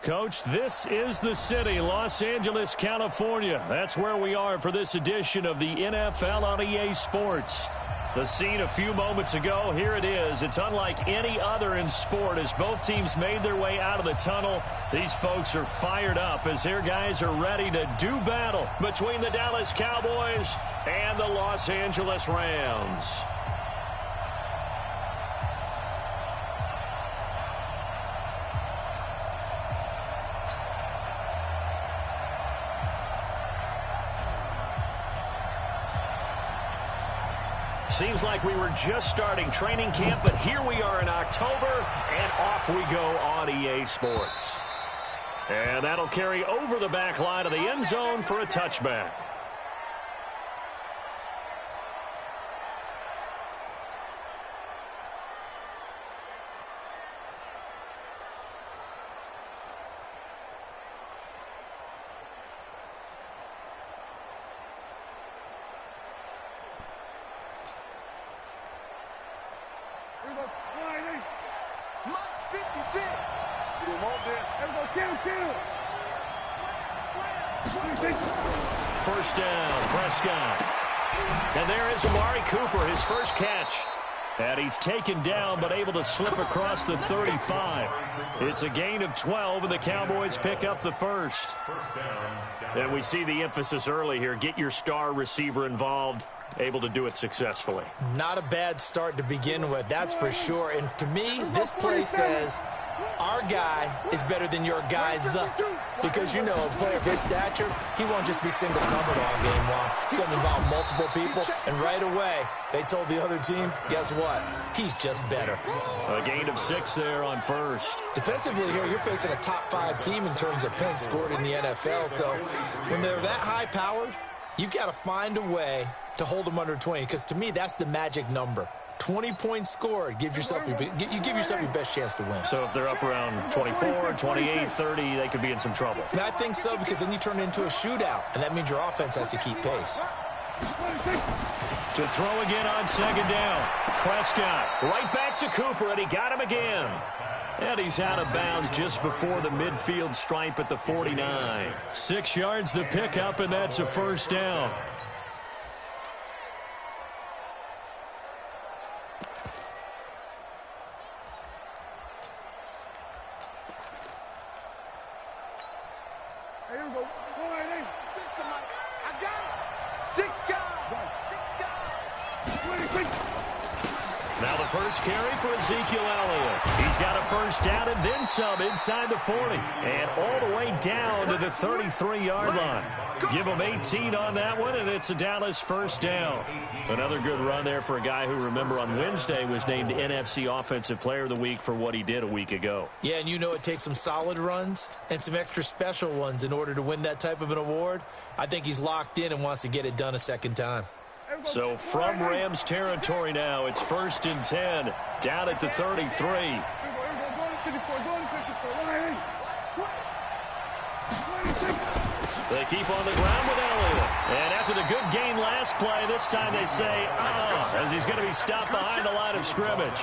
Coach, this is the city, Los Angeles, California. That's where we are for this edition of the NFL on EA Sports. The scene a few moments ago, here it is. It's unlike any other in sport as both teams made their way out of the tunnel. These folks are fired up as their guys are ready to do battle between the Dallas Cowboys and the Los Angeles Rams. Seems like we were just starting training camp, but here we are in October, and off we go on EA Sports. And that'll carry over the back line of the end zone for a touchback. First down, Prescott. And there is Amari Cooper, his first catch. And he's taken down but able to slip across the 35. It's a gain of 12, and the Cowboys pick up the first. And we see the emphasis early here. Get your star receiver involved. Able to do it successfully. Not a bad start to begin with, that's for sure. And to me, this play says our guy is better than your guys. Because, you know, a player of his stature, he won't just be single covered all game long. It's going to involve multiple people. And right away, they told the other team, guess what? He's just better. A gain of 6 there on first. Defensively here, you're facing a top 5 team in terms of points scored in the NFL. So when they're that high-powered, you've got to find a way to hold them under 20, because to me, that's the magic number. 20 points scored, you give yourself your best chance to win. So if they're up around 24, 28, 30, they could be in some trouble. And I think so, because then you turn it into a shootout, and that means your offense has to keep pace. To throw again on second down. Prescott right back to Cooper, and he got him again. And he's out of bounds just before the midfield stripe at the 49. 6 yards the pickup, and that's a first down. Now the first carry for Ezekiel Elliott. He's got a first down and then some inside the 40. And all the way down to the 33-yard line. Give him 18 on that one, and it's a Dallas first down. Another good run there for a guy who, remember, on Wednesday was named NFC Offensive Player of the Week for what he did a week ago. Yeah, and you know it takes some solid runs and some extra special ones in order to win that type of an award. I think he's locked in and wants to get it done a second time. So from Rams territory now, it's 1st and 10, down at the 33. They keep on the ground with Elliott. And after the good gain last play, this time they say, as he's going to be stopped behind the line of scrimmage.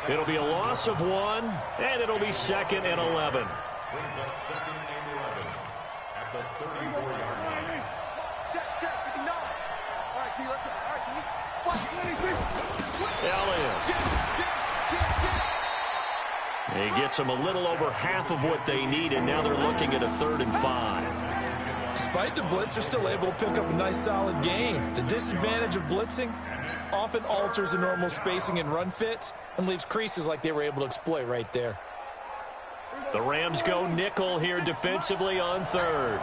It'll be a loss of 1, and it'll be 2nd and 11. Brings up 2nd and 11 at the 34-yard line. Elliott. He gets them a little over half of what they need, and now they're looking at a 3rd and 5. Despite the blitz, they're still able to pick up a nice, solid gain. The disadvantage of blitzing often alters the normal spacing and run fits and leaves creases like they were able to exploit right there. The Rams go nickel here defensively on 3rd.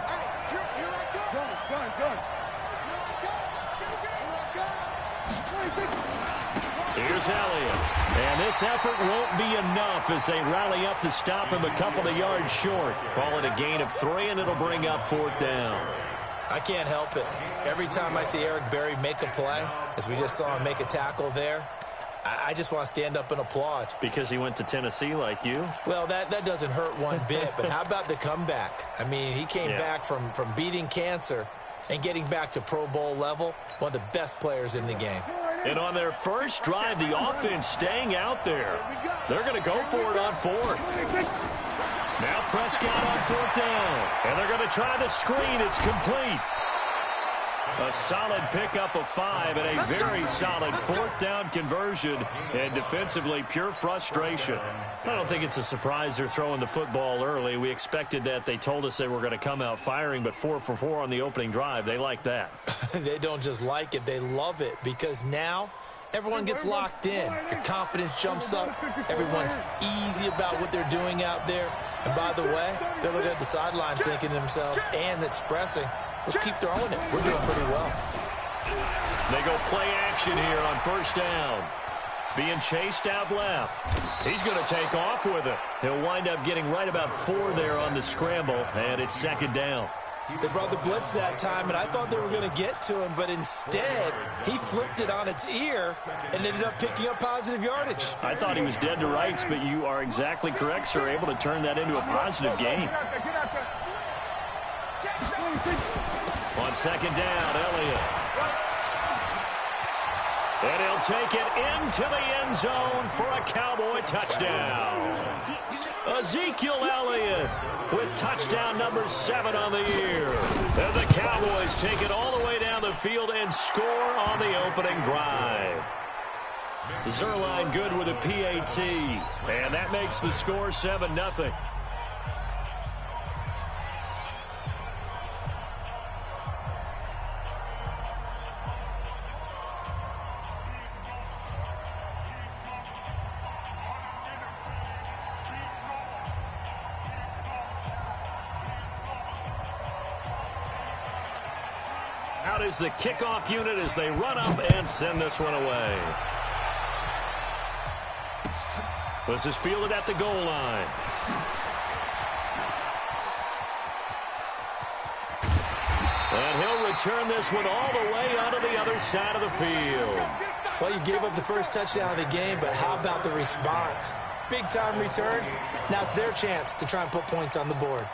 Here's Elliott. And this effort won't be enough as they rally up to stop him a couple of yards short. Call it a gain of 3, and it'll bring up 4th down. I can't help it. Every time I see Eric Berry make a play, as we just saw him make a tackle there, I just want to stand up and applaud. Because he went to Tennessee like you? Well, that doesn't hurt one bit, but how about the comeback? I mean, he came back from beating cancer and getting back to Pro Bowl level, one of the best players in the game. And on their first drive, the offense staying out there. They're going to go for it on 4th. Now Prescott on 4th down. And they're going to try the screen. It's complete. A solid pickup of 5 and a very solid 4th down conversion. And defensively, pure frustration. I don't think it's a surprise they're throwing the football early. We expected that. They told us they were going to come out firing, but 4 for 4 on the opening drive. They like that. They don't just like it. They love it because now everyone gets locked in. Your confidence jumps up. Everyone's easy about what they're doing out there. And by the way, they're looking at the sideline thinking to themselves and expressing, let's keep throwing it. We're doing pretty well. They go play action here on 1st down. Being chased out left. He's going to take off with it. He'll wind up getting right about 4 there on the scramble, and it's 2nd down. They brought the blitz that time, and I thought they were going to get to him, but instead, he flipped it on its ear and ended up picking up positive yardage. I thought he was dead to rights, but you are exactly correct, sir, able to turn that into a positive gain. On 2nd down, Elliott. And he'll take it into the end zone for a Cowboy touchdown. Ezekiel Elliott with touchdown number 7 on the year. And the Cowboys take it all the way down the field and score on the opening drive. Zerline good with a PAT. And that makes the score 7-0. Out is the kickoff unit as they run up and send this one away. This is fielded at the goal line. And he'll return this one all the way onto the other side of the field. Well, you gave up the first touchdown of the game, but how about the response? Big-time return. Now it's their chance to try and put points on the board.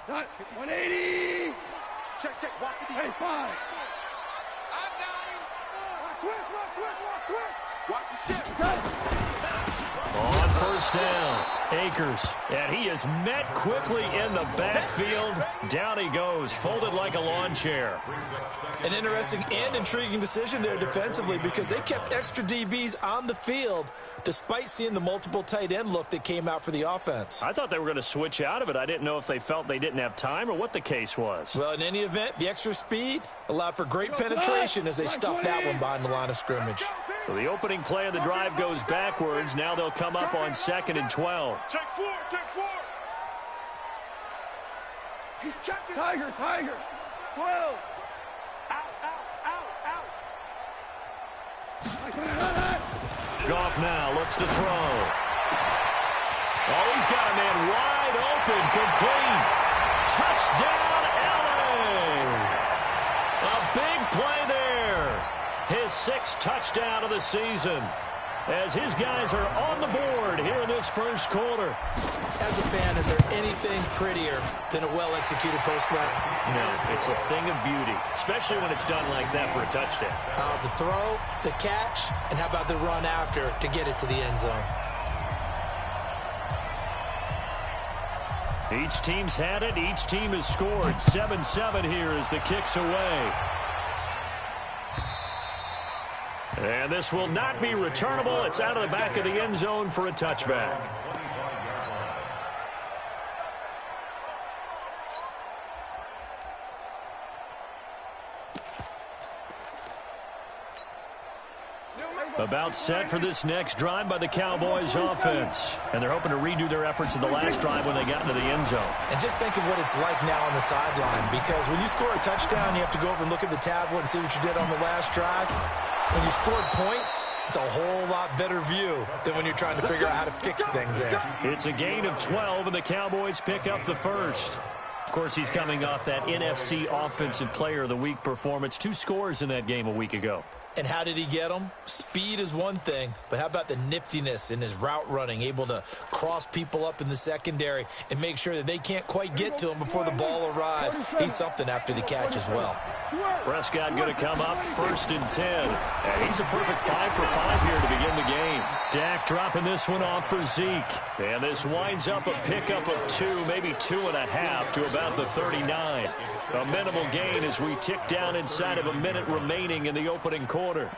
Cut. 180. Check, check. Walk the defense. Hey, 5. I got him. Switch. Watch the shift. On 1st down, Akers. And he is met quickly in the backfield. Down he goes, folded like a lawn chair. An interesting and intriguing decision there defensively because they kept extra DBs on the field despite seeing the multiple tight end look that came out for the offense. I thought they were going to switch out of it. I didn't know if they felt they didn't have time or what the case was. Well, in any event, the extra speed allowed for great penetration as they stuffed that one behind the line of scrimmage. So the opening play of the drive goes backwards. Now they'll come up on 2nd and 12. Check 4. He's checking. Tiger. 12. Out. Goff now looks to throw. Oh, he's got a man wide open, complete. Touchdown, LA. A big play there. His 6th touchdown of the season. As his guys are on the board here in this first quarter. As a fan, is there anything prettier than a well-executed post route? No, it's a thing of beauty, especially when it's done like that for a touchdown. The throw, the catch, and how about the run after to get it to the end zone? Each team's had it. Each team has scored. 7-7 here as the kick's away. And this will not be returnable. It's out of the back of the end zone for a touchback. About set for this next drive by the Cowboys offense. And they're hoping to redo their efforts in the last drive when they got into the end zone. And just think of what it's like now on the sideline, because when you score a touchdown, you have to go over and look at the tablet and see what you did on the last drive. When you scored points, it's a whole lot better view than when you're trying to figure out how to fix things there. It's a gain of 12, and the Cowboys pick up the first. Of course, he's coming off that NFC Offensive Player of the Week performance. 2 scores in that game a week ago. And how did he get them? Speed is one thing, but how about the niftiness in his route running, able to cross people up in the secondary and make sure that they can't quite get to him before the ball arrives. He's something after the catch as well. Prescott going to come up 1st and 10. And he's a perfect 5 for 5 here to begin the game. Dak dropping this one off for Zeke. And this winds up a pickup of 2, maybe 2.5 to about the 39. A minimal gain as we tick down inside of a minute remaining in the opening quarter.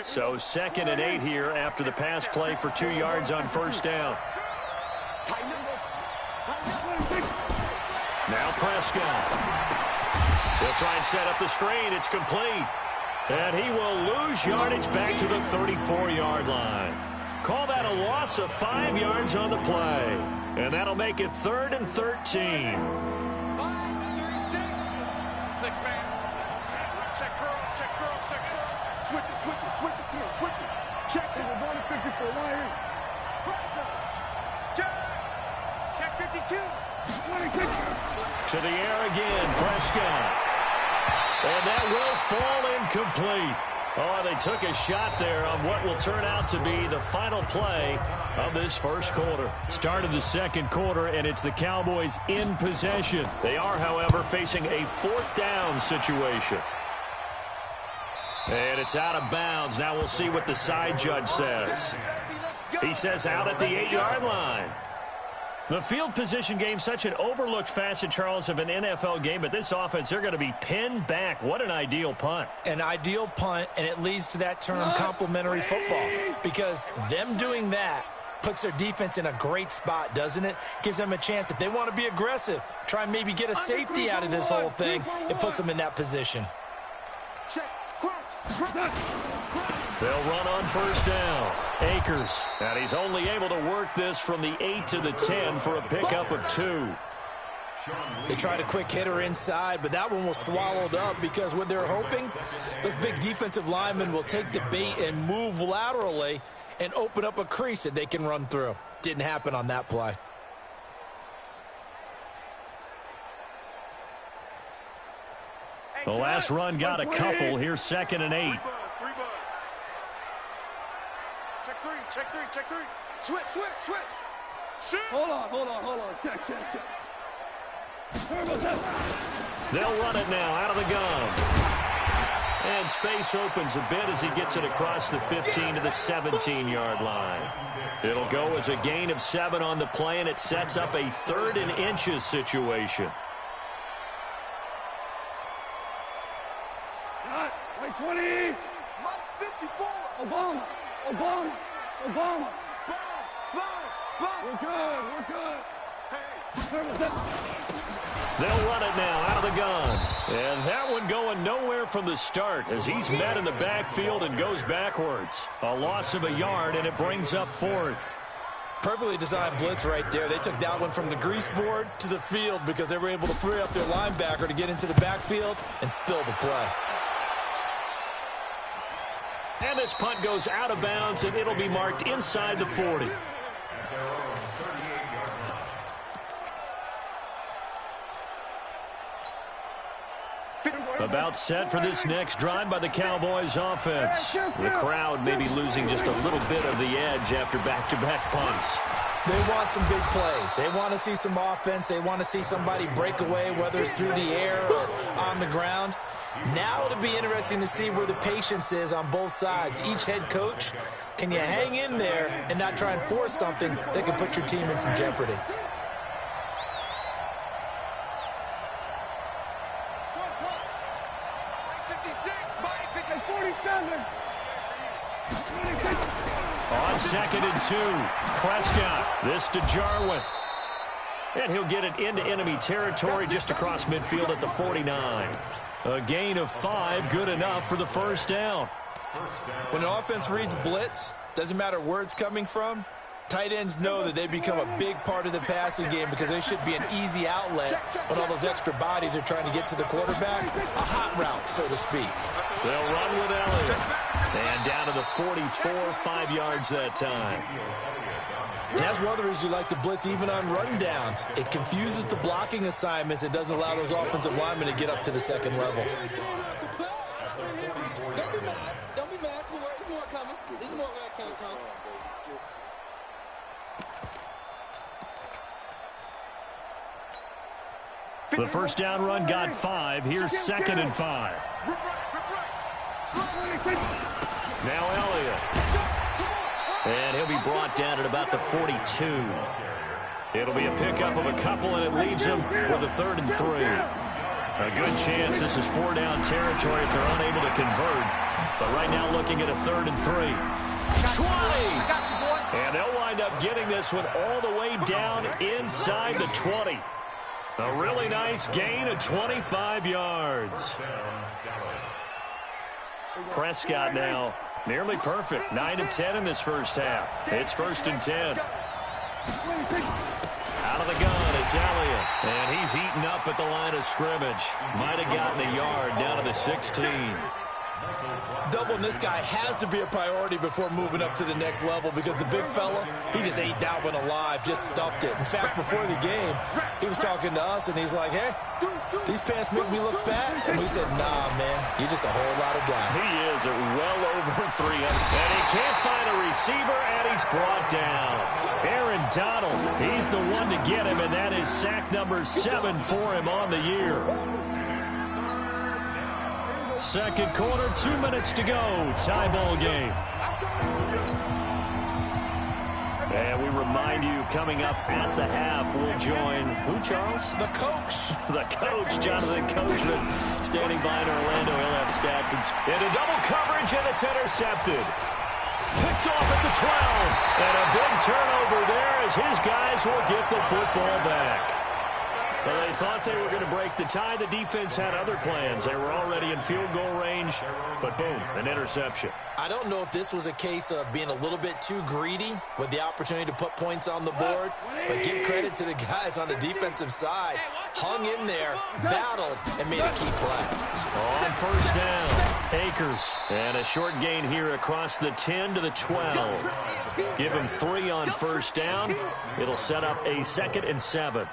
So 2nd and 8 here after the pass play for 2 yards on 1st down. Now Prescott. He'll try and set up the screen. It's complete. And he will lose yardage back to the 34-yard line. Call that a loss of 5 yards on the play. And that'll make it 3rd and 13. 6-man. Check curls, check curls, check curls. Switch it, switch it, switch it. Come on, switch it. Check it. We're going to 54. Wire in. Check 52. To the air again, Prescott. And that will fall incomplete. Oh, they took a shot there on what will turn out to be the final play of this first quarter. Start of the second quarter, and it's the Cowboys in possession. They are, however, facing a 4th down situation. And it's out of bounds. Now we'll see what the side judge says. He says out at the 8-yard line. The field position game, such an overlooked facet, Charles, of an NFL game. But this offense, they're going to be pinned back. What an ideal punt. An ideal punt, and it leads to that term complementary football. Because them doing that puts their defense in a great spot, doesn't it? Gives them a chance. If they want to be aggressive, try and maybe get a safety out of this whole thing, it puts them in that position. They'll run on 1st down. Akers. And he's only able to work this from the 8 to the 10 for a pickup of 2. They tried a quick hitter inside, but that one was swallowed up because what they're hoping, those big defensive linemen will take the bait and move laterally and open up a crease that they can run through. Didn't happen on that play. The last run got a couple. Here's 2nd and 8. Check three. Switch. Hold on. Check. They'll run it now out of the gun. And space opens a bit as he gets it across the 15 to the 17-yard line. It'll go as a gain of 7 on the play, and it sets up a 3rd and inches situation. Right 20. 54. Obama. Spot. We're good. They'll run it now out of the gun. And that one going nowhere from the start as he's met in the backfield and goes backwards. A loss of a yard, and it brings up 4th. Perfectly designed blitz right there. They took that one from the grease board to the field because they were able to free up their linebacker to get into the backfield and spill the play. And this punt goes out of bounds, and it'll be marked inside the 40. About set for this next drive by the Cowboys offense. The crowd may be losing just a little bit of the edge after back-to-back punts. They want some big plays. They want to see some offense. They want to see somebody break away, whether it's through the air or on the ground. Now it'll be interesting to see where the patience is on both sides. Each head coach, can you hang in there and not try and force something that could put your team in some jeopardy? On 2nd and 2, Prescott. This to Jarwin. And he'll get it into enemy territory just across midfield at the 49. A gain of 5, good enough for the 1st down. When an offense reads blitz, doesn't matter where it's coming from, tight ends know that they become a big part of the passing game because they should be an easy outlet when all those extra bodies are trying to get to the quarterback. A hot route, so to speak. They'll run with Elliott. And down to the 44, 5 yards that time. And that's one of the reasons you like to blitz even on run downs. It confuses the blocking assignments. It doesn't allow those offensive linemen to get up to the second level. Don't be mad. There's more coming. There's more where it came from. The first down run got 5. Here's 2nd and 5. Now Elliott. And he'll be brought down at about the 42. It'll be a pickup of a couple, and it leaves him with a 3rd and 3. A good chance this is 4-down territory if they're unable to convert. But right now looking at a 3rd and 3. 20! And they'll wind up getting this one all the way down inside the 20. A really nice gain of 25 yards. Prescott now nearly perfect. 9 of 10 in this first half. It's 1st and 10. Out of the gun, it's Elliott. And he's heating up at the line of scrimmage. Might have gotten a yard down to the 16. Doubling this guy has to be a priority before moving up to the next level because the big fella, he just ate that one alive, just stuffed it. In fact, before the game, he was talking to us, and he's like, hey, these pants make me look fat? And we said, nah, man, you're just a whole lot of guy. He is at well over 300. And he can't find a receiver, and he's brought down. Aaron Donald, he's the one to get him, and that is sack number 7 for him on the year. Second quarter, 2 minutes to go. Tie ball game. And we remind you, coming up at the half, we'll join who, Charles? The coach. The coach, Jonathan Coachman, standing by in Orlando. He'll have stats into double coverage, and it's intercepted. Picked off at the 12. And a big turnover there as his guys will get the football back. Well, they thought they were going to break the tie. The defense had other plans. They were already in field goal range, but boom, an interception. I don't know if this was a case of being a little bit too greedy with the opportunity to put points on the board, but give credit to the guys on the defensive side. Hung in there, battled, and made a key play. On first down, Akers. And a short gain here across the 10 to the 12. Give him 3 on first down. It'll set up a 2nd and 7.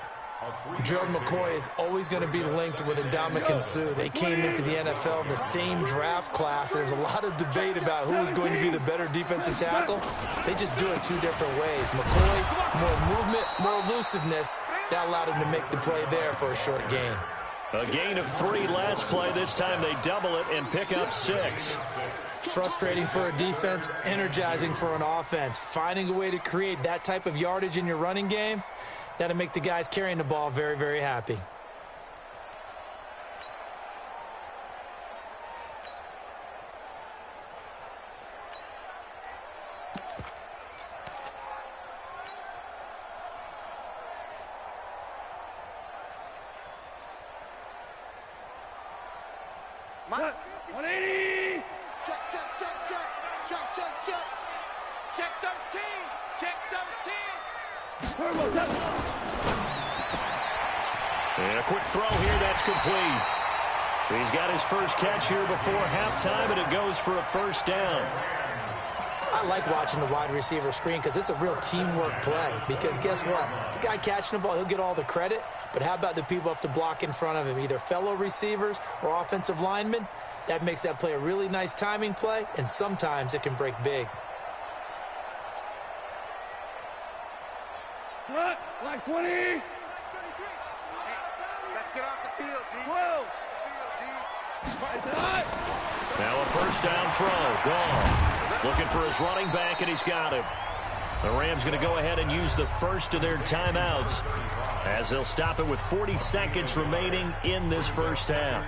Gerald McCoy is always going to be linked with Ndamukong Suh. They came into the NFL in the same draft class. There's a lot of debate about who is going to be the better defensive tackle. They just do it 2 different ways. McCoy, more movement, more elusiveness. That allowed him to make the play there for a short gain. A gain of 3 last play. This time they double it and pick up 6. Frustrating for a defense, energizing for an offense. Finding a way to create that type of yardage in your running game, that'll make the guys carrying the ball very, very happy. What? 180! Check, check, check, check. Check, check, check. Check 13. Check 13. And a quick throw here, that's complete. He's got his first catch here before halftime, and it goes for a first down. I like watching the wide receiver screen because it's a real teamwork play. Because guess what? The guy catching the ball, he'll get all the credit. But how about the people up to block in front of him, either fellow receivers or offensive linemen? That makes that play a really nice timing play, and sometimes it can break big. What? Like 20? Hey, let's get off the field, D. 12. Now a first down throw, gone. Looking for his running back, and he's got him. The Rams going to go ahead and use the first of their timeouts as they'll stop it with 40 seconds remaining in this first half.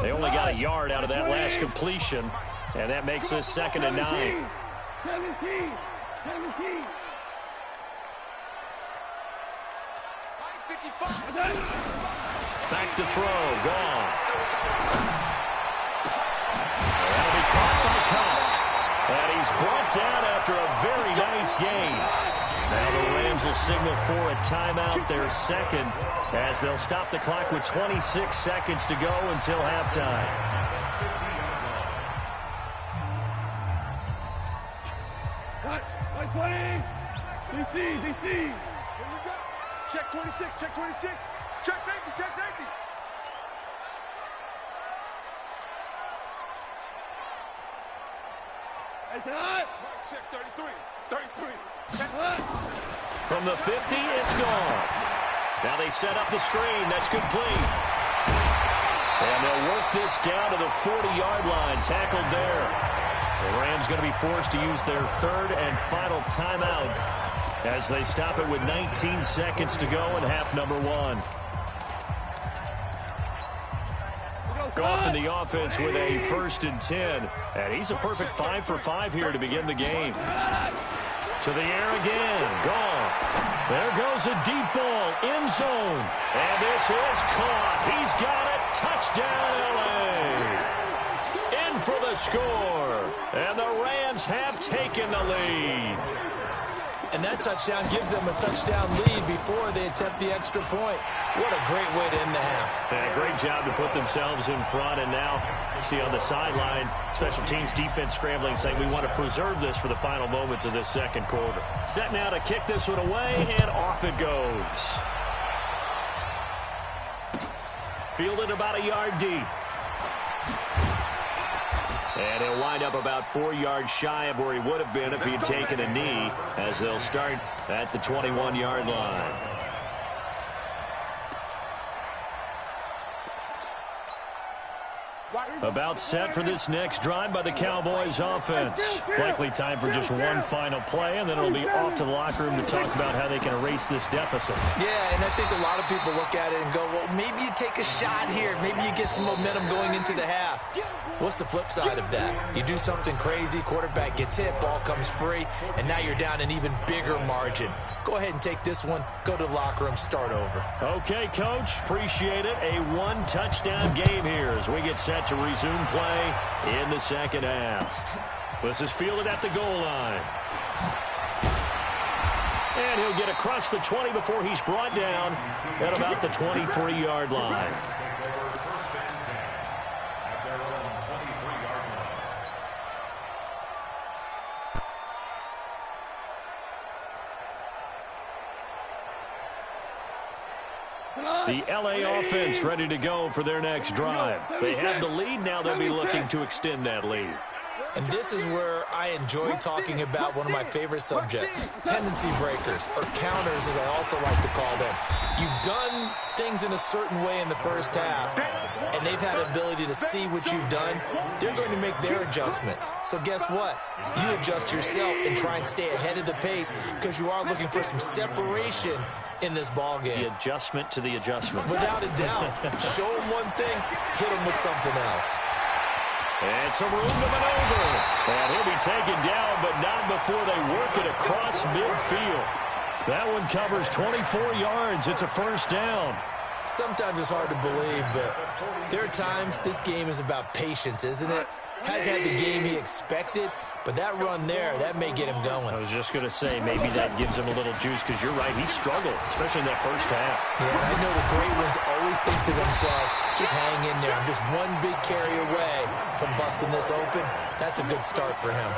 They only got a yard out of that last completion, and that makes this 2nd and 9. 17. Back to throw, gone. That'll be caught by Cup. And he's brought down after a very nice gain. Now the Rams will signal for a timeout, their second, as they'll stop the clock with 26 seconds to go until halftime. Cut, 20. DC. Here we go. Check 26, check 26. Check safety, check safety. Check 33, 33. From the 50, it's gone. Now they set up the screen. That's complete. And they'll work this down to the 40-yard line. Tackled there. The Rams going to be forced to use their third and final timeout as they stop it with 19 seconds to go in half number one. Goff in the offense with a 1st and 10. And he's a perfect 5 for 5 here to begin the game. To the air again. Goff. There goes a deep ball. End zone. And this is caught. He's got it. Touchdown, L.A. In for the score. And the Rams have taken the lead. And that touchdown gives them a touchdown lead before they attempt the extra point. What a great way to end the half. Yeah, great job to put themselves in front. And now, see on the sideline, special teams defense scrambling, saying we want to preserve this for the final moments of this second quarter. Set now to kick this one away, and off it goes. Fielded about a yard deep. And he'll wind up about 4 yards shy of where he would have been if he had taken a knee, as they'll start at the 21-yard line. About set for this next drive by the Cowboys offense. Likely time for just one final play, and then it'll be off to the locker room to talk about how they can erase this deficit. Yeah, and I think a lot of people look at it and go, well, maybe you take a shot here. Maybe you get some momentum going into the half. What's the flip side of that? You do something crazy, quarterback gets hit, ball comes free, and now you're down an even bigger margin. Go ahead and take this one, go to the locker room, start over. Okay, Coach, appreciate it. A one-touchdown game here as we get set to resume play in the second half. This is fielded at the goal line. And he'll get across the 20 before he's brought down at about the 23-yard line. The L.A. offense ready to go for their next drive. They have the lead now. They'll be looking to extend that lead. And this is where I enjoy talking about one of my favorite subjects, tendency breakers, or counters as I also like to call them. You've done things in a certain way in the first half, and they've had the ability to see what you've done. They're going to make their adjustments. So guess what? You adjust yourself and try and stay ahead of the pace because you are looking for some separation in this ball game. The adjustment to the adjustment. Without a doubt. Show them one thing, hit them with something else. And some room to maneuver. And he'll be taken down, but not before they work it across midfield. That one covers 24 yards. It's a first down. Sometimes it's hard to believe, but there are times this game is about patience, isn't it? Has had the game he expected, but that run there, that may get him going. I was just going to say, maybe that gives him a little juice, because you're right, he struggled, especially in that first half. Yeah, I know the great ones always think to themselves, just hang in there. I'm just one big carry away from busting this open. That's a good start for him.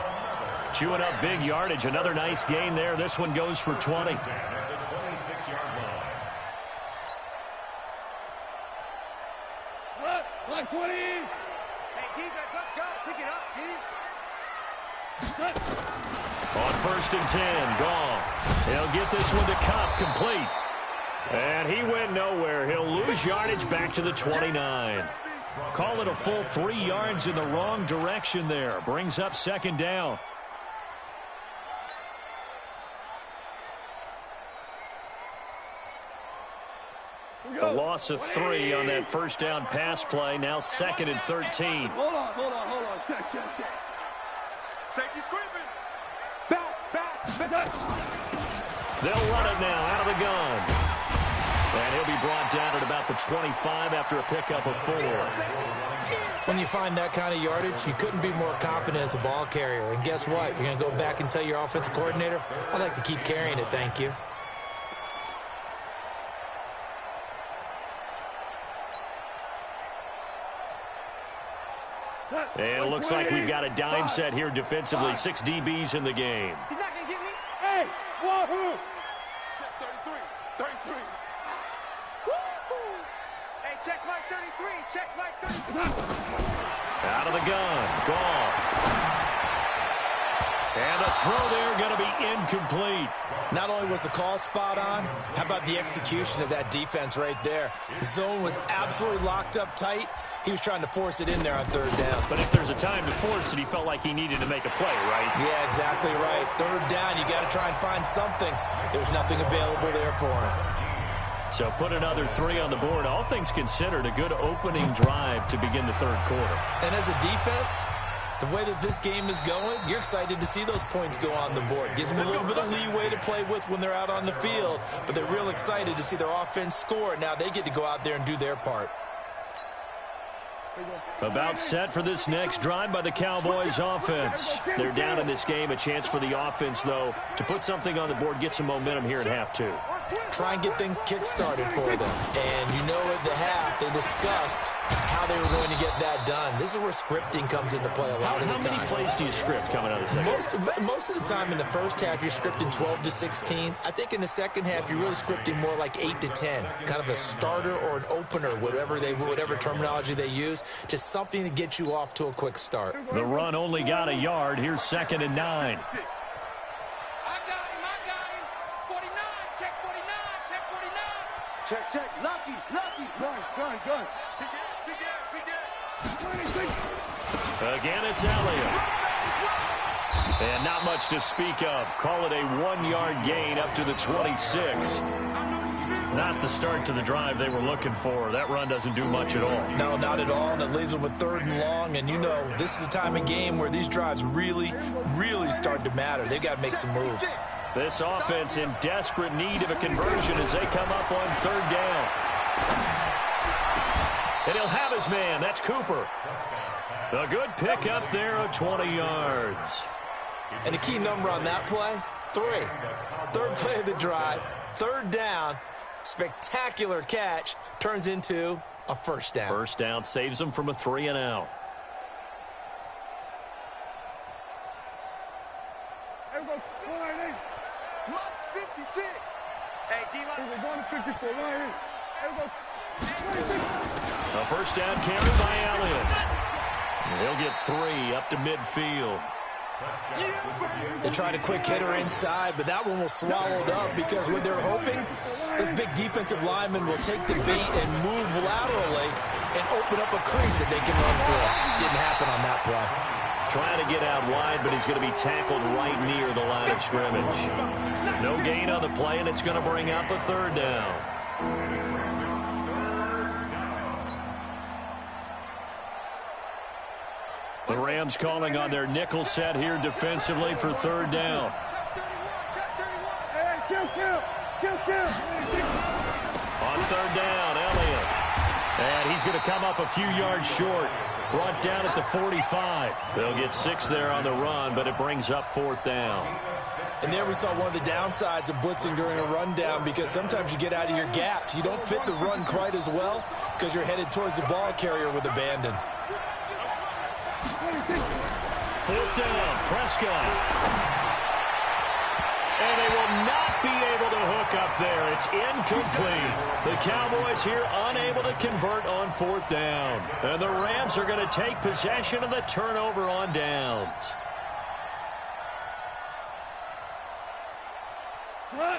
Chewing up big yardage. Another nice gain there. This one goes for 20. Like 20. Hey, defense, let's go. Pick it up, D. On 1st and 10, Goff. He'll get this one to Cup, complete. And he went nowhere. He'll lose yardage back to the 29. Call it a full 3 yards in the wrong direction there. Brings up second down. The loss of 3 on that first down pass play. Now 2nd and 13. Hold on. Check. Safety screaming. Back. They'll run it now out of the gun. And he'll be brought down at about the 25 after a pickup of 4. When you find that kind of yardage, you couldn't be more confident as a ball carrier. And guess what? You're going to go back and tell your offensive coordinator, I'd like to keep carrying it, thank you. And it looks like we've got a dime set here defensively. 6 DBs in the game. He's not going to get me. Hey, wahoo! Check 33. 33. Woo-hoo! Hey, check Mike 33. Check Mike 33. Out of the gun. Goff. And a throw there going to be incomplete. Not only was the call spot on, how about the execution of that defense right there? The zone was absolutely locked up tight. He was trying to force it in there on third down. But if there's a time to force it, he felt like he needed to make a play, right? Yeah, exactly right. Third down, you got to try and find something. There's nothing available there for him. So put another 3 on the board. All things considered, a good opening drive to begin the third quarter. And as a defense, the way that this game is going, you're excited to see those points go on the board. Gives them a little bit of leeway to play with when they're out on the field, but they're real excited to see their offense score. Now they get to go out there and do their part. About set for this next drive by the Cowboys offense. They're down in this game. A chance for the offense, though, to put something on the board, get some momentum here at half 2. Try and get things kick-started for them. And you know at the half, they discussed how they were going to get that done. This is where scripting comes into play a lot of the time. How many plays do you script coming out of the second? Most of the time in the first half, you're scripting 12 to 16. I think in the second half, you're really scripting more like 8 to 10. Kind of a starter or an opener, whatever terminology they use. Just something to get you off to a quick start. The run only got a yard. Here's 2nd and 9. Check. Lucky. Gun. Again, it's Elliott. And not much to speak of. Call it a 1-yard gain up to the 26. Not the start to the drive they were looking for. That run doesn't do much at all. No, not at all, and it leaves them with 3rd and long. And you know, this is the time of game where these drives really start to matter. They've got to make some moves. This offense in desperate need of a conversion as they come up on 3rd down. And he'll have his man. That's Cooper. A good pick up there of 20 yards. And the key number on that play, 3. 3rd play of the drive, 3rd down. Spectacular catch turns into a 1st down. 1st down saves them from a 3 and out. Malc-Fya. Hey, D-line. We're going to 54. A 1st down carry by Elliott. He'll get 3 up to midfield. They tried a quick hitter inside, but that one was swallowed up because what they're hoping, this big defensive lineman will take the bait and move laterally and open up a crease that they can run through. Didn't happen on that play. Trying to get out wide, but he's going to be tackled right near the line of scrimmage. No gain on the play, and it's going to bring up a 3rd down. The Rams calling on their nickel set here defensively for 3rd down. On 3rd down, Elliott. And he's going to come up a few yards short. Brought down at the 45. They'll get 6 there on the run, but it brings up 4th down. And there we saw one of the downsides of blitzing during a rundown because sometimes you get out of your gaps. You don't fit the run quite as well because you're headed towards the ball carrier with abandon. 4th down, Prescott. And they will not be able to hook up there. It's incomplete. The Cowboys here unable to convert on 4th down. And the Rams are going to take possession of the turnover on downs.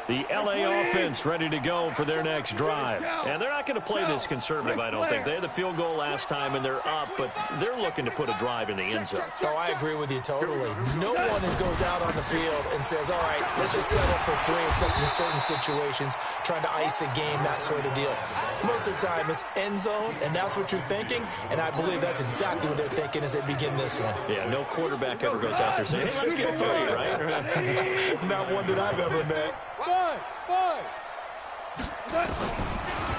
The L.A. offense ready to go for their next drive. And they're not going to play this conservative, I don't think. They had the field goal last time, and they're up, but they're looking to put a drive in the end zone. Oh, I agree with you totally. No one goes out on the field and says, all right, let's just settle for 3, except in certain situations, trying to ice a game, that sort of deal. Most of the time, it's end zone, and that's what you're thinking, and I believe that's exactly what they're thinking as they begin this one. Yeah, no quarterback ever goes out there saying, hey, let's get 3, right? Not one that I've ever met. Five.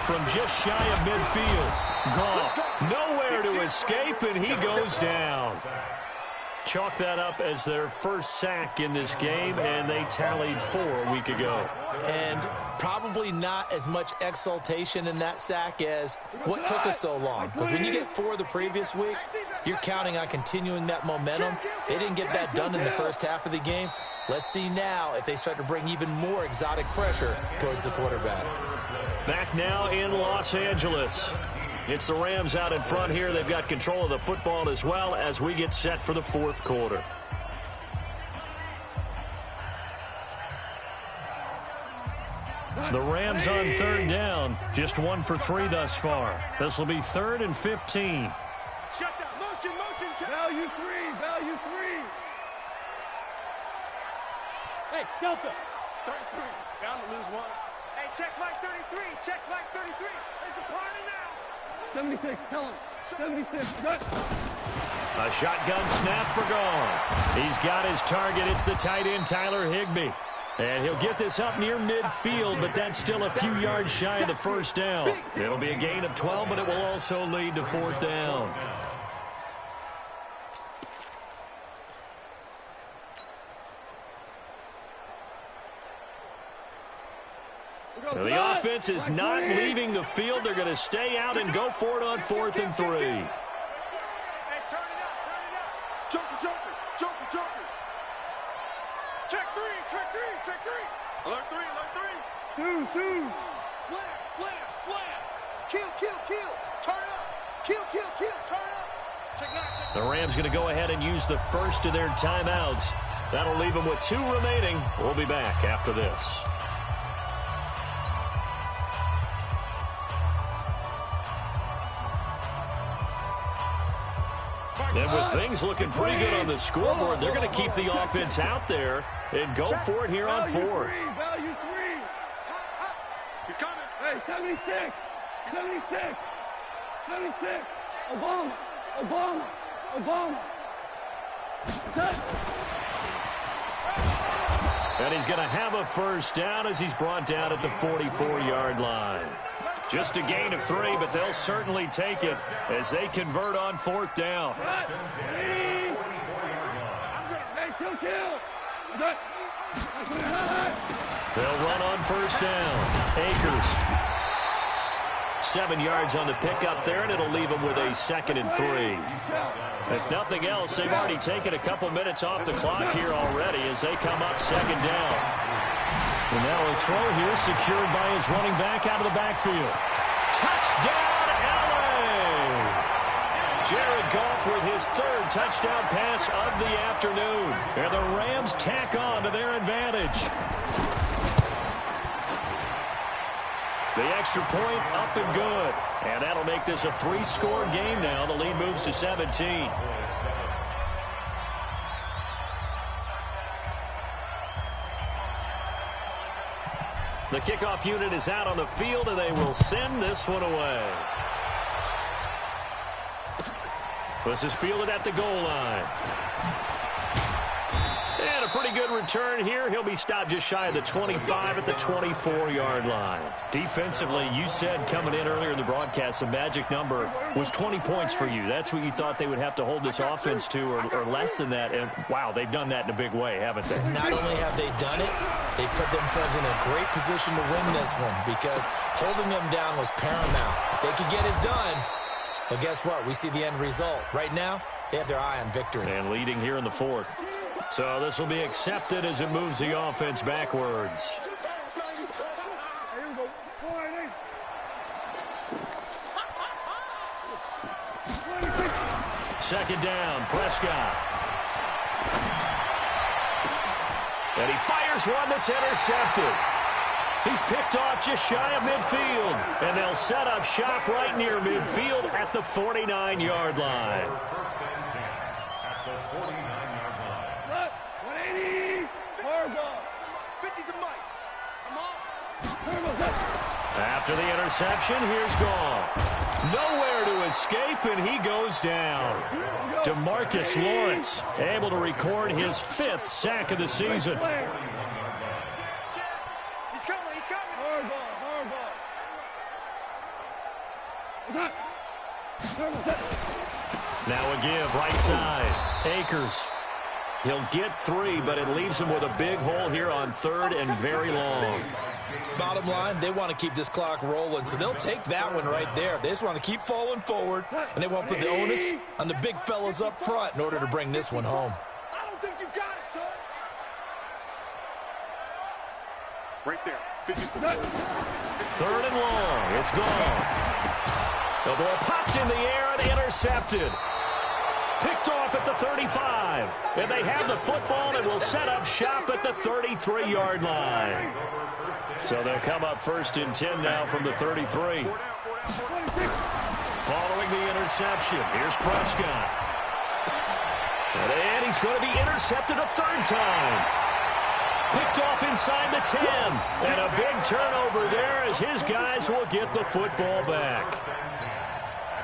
From just shy of midfield. Goff, nowhere to escape, and he goes down. Chalk that up as their first sack in this game, and they tallied 4 a week ago. And probably not as much exultation in that sack as what took us so long. Because when you get 4 the previous week, you're counting on continuing that momentum. They didn't get that done in the first half of the game. Let's see now if they start to bring even more exotic pressure towards the quarterback. Back now in Los Angeles. It's the Rams out in front here. They've got control of the football as well as we get set for the 4th quarter. The Rams on 3rd down. Just 1 for 3 thus far. This will be 3rd and 15. Shut down. Motion. Value 3. Value 3. Hey, Delta. 33. Bound to lose 1. Hey, check Mike 33. Check Mike 33. It's a party now. 76. Tell him. 76. Good. A shotgun snap for Gone. He's got his target. It's the tight end, Tyler Higbee. And he'll get this up near midfield, but that's still a few yards shy of the first down. It'll be a gain of 12, but it will also lead to 4th down. The offense is not leaving the field. They're going to stay out and go for it on 4th and 3. Hey, turn it up. Joker. Check 3. Alert 3. Two. Slam. Kill. Turn up. Kill. Turn up. Check 9. The Rams going to go ahead and use the first of their timeouts. That'll leave them with 2 remaining. We'll be back after this. And with things looking pretty good on the scoreboard, they're going to keep the offense out there and go for it here on 4th. Value 3. He's coming. Hey, 76. Obama. And he's going to have a first down as he's brought down at the 44-yard line. Just a gain of 3, but they'll certainly take it as they convert on 4th down. They'll run on first down. Akers. 7 yards on the pickup there, and it'll leave them with a 2nd and 3. If nothing else, they've already taken a couple minutes off the clock here already as they come up 2nd down. And now a throw here secured by his running back out of the backfield. Touchdown, LA! Jared Goff with his 3rd touchdown pass of the afternoon. And the Rams tack on to their advantage. The extra point up and good. And that'll make this a 3-score game now. The lead moves to 17. The kickoff unit is out on the field, and they will send this one away. This is fielded at the goal line. And a pretty good return here. He'll be stopped just shy of the 25 at the 24-yard line. Defensively, you said coming in earlier in the broadcast, the magic number was 20 points for you. That's what you thought they would have to hold this offense to, or less than that. And, wow, they've done that in a big way, haven't they? Not only have they done it, they put themselves in a great position to win this one because holding them down was paramount. If they could get it done, well, guess what? We see the end result. Right now, they have their eye on victory. And leading here in the 4th. So this will be accepted as it moves the offense backwards. Second down, Prescott. And he fires one that's intercepted. He's picked off just shy of midfield. And they'll set up shop right near midfield at the 49-yard line. 180. Hardball. 50 to Mike. Come on. After the interception, here's Goff. Nowhere to escape, and he goes down. DeMarcus Lawrence able to record his 5th sack of the season. He's coming. Hardball. Now a give, right side. Akers. He'll get 3, but it leaves him with a big hole here on 3rd and very long. Bottom line, they want to keep this clock rolling, so they'll take that one right there. They just want to keep falling forward, and they want to put the onus on the big fellas up front in order to bring this one home. I don't think you got it, son. Right there. 3rd and long. It's gone. The ball popped in the air and intercepted. Picked off at the 35. And they have the football and will set up shop at the 33-yard line. So they'll come up 1st and 10 now from the 33. Following the interception, here's Prescott. And he's going to be intercepted a 3rd time. Picked off inside the 10. And a big turnover there as his guys will get the football back.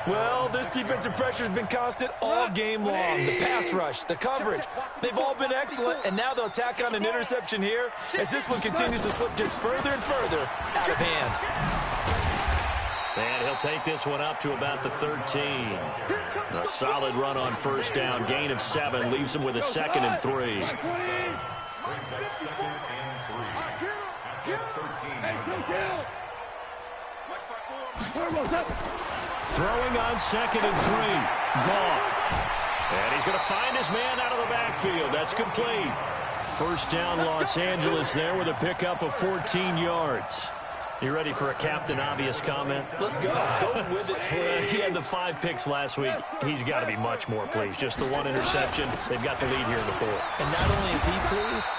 Well, this defensive pressure has been constant all game long. The pass rush, the coverage, they've all been excellent, and now they'll tack on an interception here as this one continues to slip just further and further out of hand. And he'll take this one up to about the 13. A solid run on 1st down. Gain of 7 leaves him with a 2nd and 3. Throwing on 2nd and 3. Goff. And he's going to find his man out of the backfield. That's complete. 1st down, Los Angeles there with a pickup of 14 yards. You ready for a Captain Obvious comment? Let's go. Go with it. He had the 5 picks last week. He's got to be much more pleased. Just the 1 interception. They've got the lead here in the 4th. And not only is he pleased,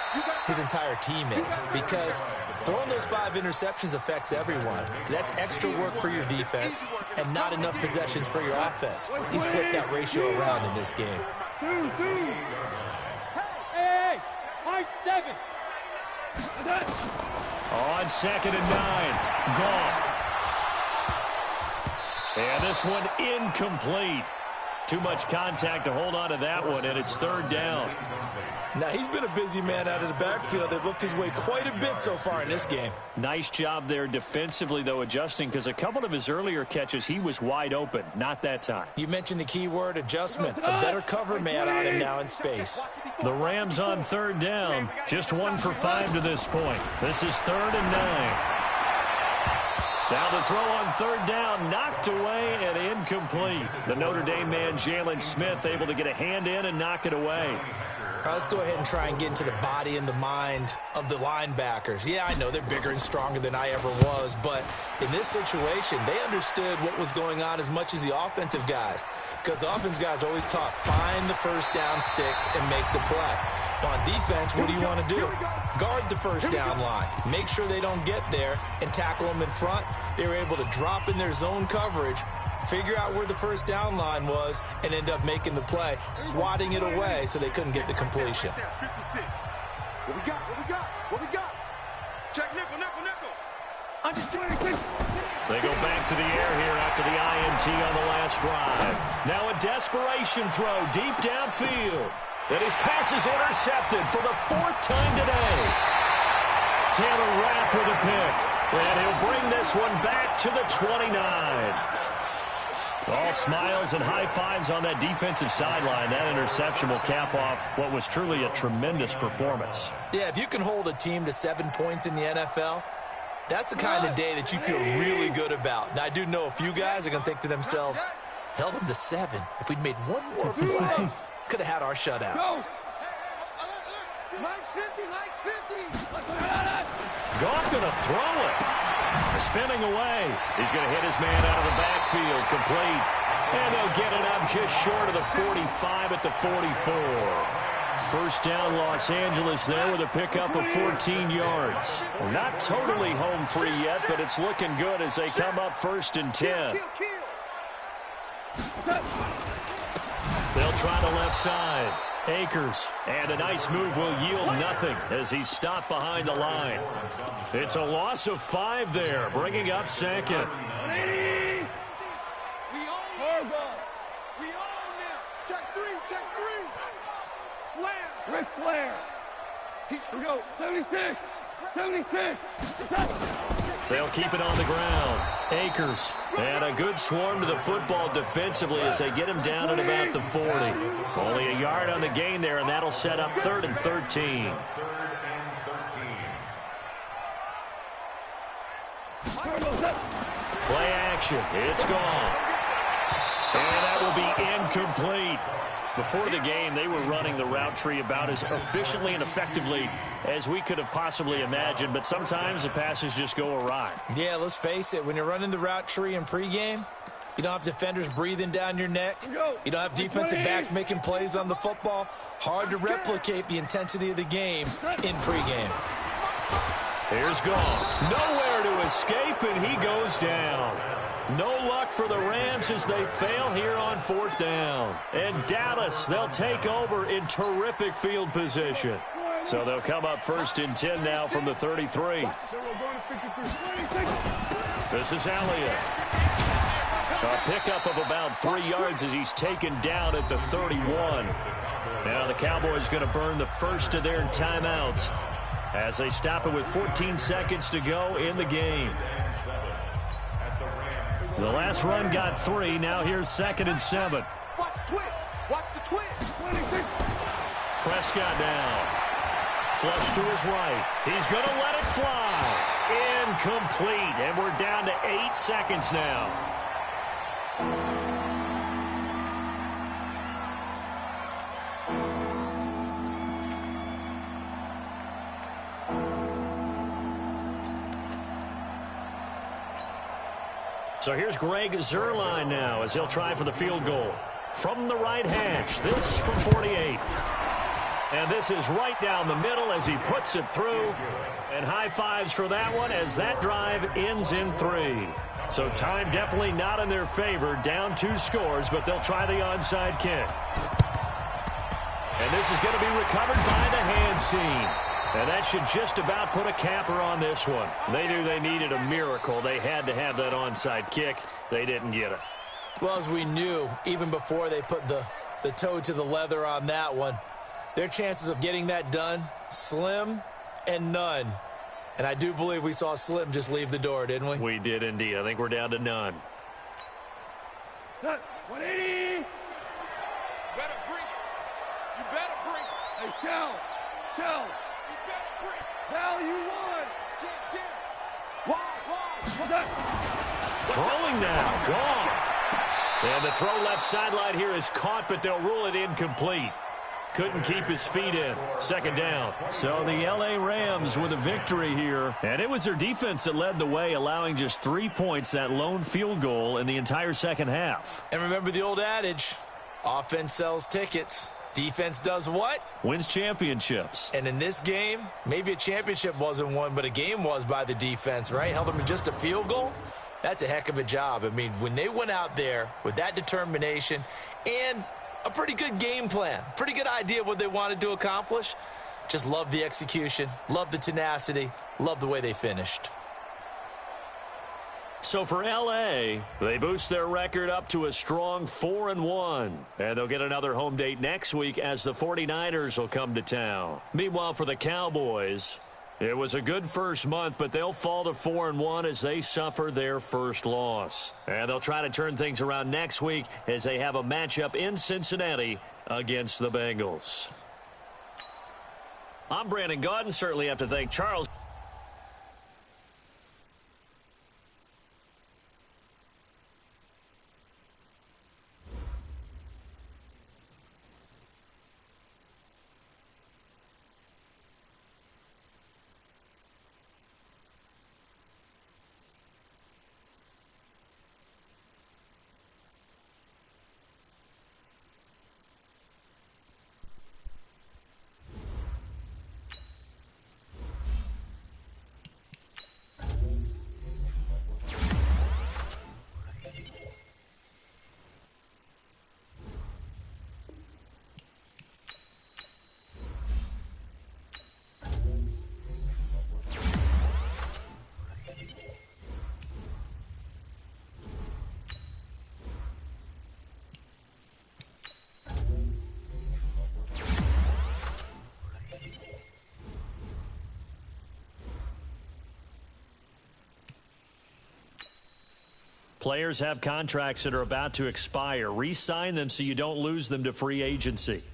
his entire team is. Because throwing those 5 interceptions affects everyone. That's extra work for your defense and not enough possessions for your offense. He's flipped that ratio around in this game. Hey, high 7. On 2nd and 9. Goff. And this one incomplete. Too much contact to hold on to that one, and it's 3rd down. Now, he's been a busy man out of the backfield. They've looked his way quite a bit so far in this game. Nice job there defensively, though, adjusting, because a couple of his earlier catches, he was wide open. Not that time. You mentioned the key word, adjustment. A better cover man on him now in space. The Rams on 3rd down. Just 1 for 5 to this point. This is 3rd and 9. Now the throw on 3rd down, knocked away and incomplete. The Notre Dame man, Jalen Smith, able to get a hand in and knock it away. All right, let's go ahead and try and get into the body and the mind of the linebackers. Yeah, I know they're bigger and stronger than I ever was, but in this situation, they understood what was going on as much as the offensive guys, because the offensive guys always taught, find the 1st down sticks and make the play. On defense, what do you want to do? Guard the 1st down line. Make sure they don't get there and tackle them in front. They were able to drop in their zone coverage, figure out where the 1st down line was, and end up making the play, swatting it away so they couldn't get the completion. 56. What we got? What we got? What we got? Check nickel, nickel, nickel. Under 26. They go back to the air here after the INT on the last drive. Now a desperation throw deep downfield. And his pass is intercepted for the 4th time today. Taylor Rapp with a pick. And he'll bring this one back to the 29. All smiles and high fives on that defensive sideline. That interception will cap off what was truly a tremendous performance. Yeah, if you can hold a team to 7 points in the NFL, that's the kind of day that you feel really good about. Now, I do know a few guys are going to think to themselves, held them to 7. If we'd made one more play, could have had our shutout. Go. Mike's 50, Mike's 50. Goff going to throw it. Spinning away. He's going to hit his man out of the backfield. Complete. And they'll get it up just short of the 45 at the 44. 1st down, Los Angeles there with a pickup of 14 yards. Not totally home free yet, but it's looking good as they come up 1st and 10. They'll try the left side. Akers, and a nice move will yield nothing as he's stopped behind the line. It's a loss of 5 there, bringing up 2nd. We own it. Check 3, check 3. Slams. Ric Flair. We go. 76. 76. They'll keep it on the ground. Akers. And a good swarm to the football defensively as they get him down at about the 40. Only a yard on the gain there, and that'll set up 3rd and 13. Play action. It's gone. And that will be incomplete. Before the game, they were running the route tree about as efficiently and effectively as we could have possibly imagined, but sometimes the passes just go awry. Yeah, let's face it. When you're running the route tree in pregame, you don't have defenders breathing down your neck. You don't have defensive backs making plays on the football. Hard to replicate the intensity of the game in pregame. Here's Gone. Nowhere to escape, and he goes down. No luck for the Rams as they fail here on 4th down. And Dallas, they'll take over in terrific field position. So they'll come up 1st and 10 now from the 33. This is Elliott. A pickup of about 3 yards as he's taken down at the 31. Now the Cowboys going to burn the first of their timeouts as they stop it with 14 seconds to go in the game. The last run got 3. Now here's 2nd and 7. Watch the twist. Watch the twist. Prescott now. Flush to his right. He's going to let it fly. Incomplete. And we're down to 8 seconds now. So here's Greg Zuerlein now as he'll try for the field goal. From the right hash, this from 48. And this is right down the middle as he puts it through. And high fives for that one as that drive ends in 3. So time definitely not in their favor. Down 2 scores, but they'll try the onside kick. And this is going to be recovered by the hands team. And that should just about put a capper on this one. They knew they needed a miracle. They had to have that onside kick. They didn't get it. Well, as we knew, even before they put the toe to the leather on that one, their chances of getting that done, slim and none. And I do believe we saw Slim just leave the door, didn't we? We did indeed. I think we're down to none. 180. You better bring it. You better bring it. Hey, Shell. You better bring it. Value 1. Wide. Throwing now. Goff. And the throw left sideline here is caught, but they'll rule it incomplete. Couldn't keep his feet in. 2nd down. So the L.A. Rams with a victory here. And it was their defense that led the way, allowing just 3 points, that lone field goal in the entire second half. And remember the old adage, offense sells tickets. Defense does what? Wins championships. And in this game, maybe a championship wasn't won, but a game was by the defense, right? Held them to just a field goal. That's a heck of a job. I mean, when they went out there with that determination and a pretty good game plan, pretty good idea of what they wanted to accomplish, just love the execution, love the tenacity, love the way they finished. So for L.A., they boost their record up to a strong 4-1. And they'll get another home date next week as the 49ers will come to town. Meanwhile, for the Cowboys, it was a good first month, but they'll fall to 4-1 as they suffer their first loss. And they'll try to turn things around next week as they have a matchup in Cincinnati against the Bengals. I'm Brandon Gaudin. Certainly have to thank Charles. Players have contracts that are about to expire. Re-sign them so you don't lose them to free agency.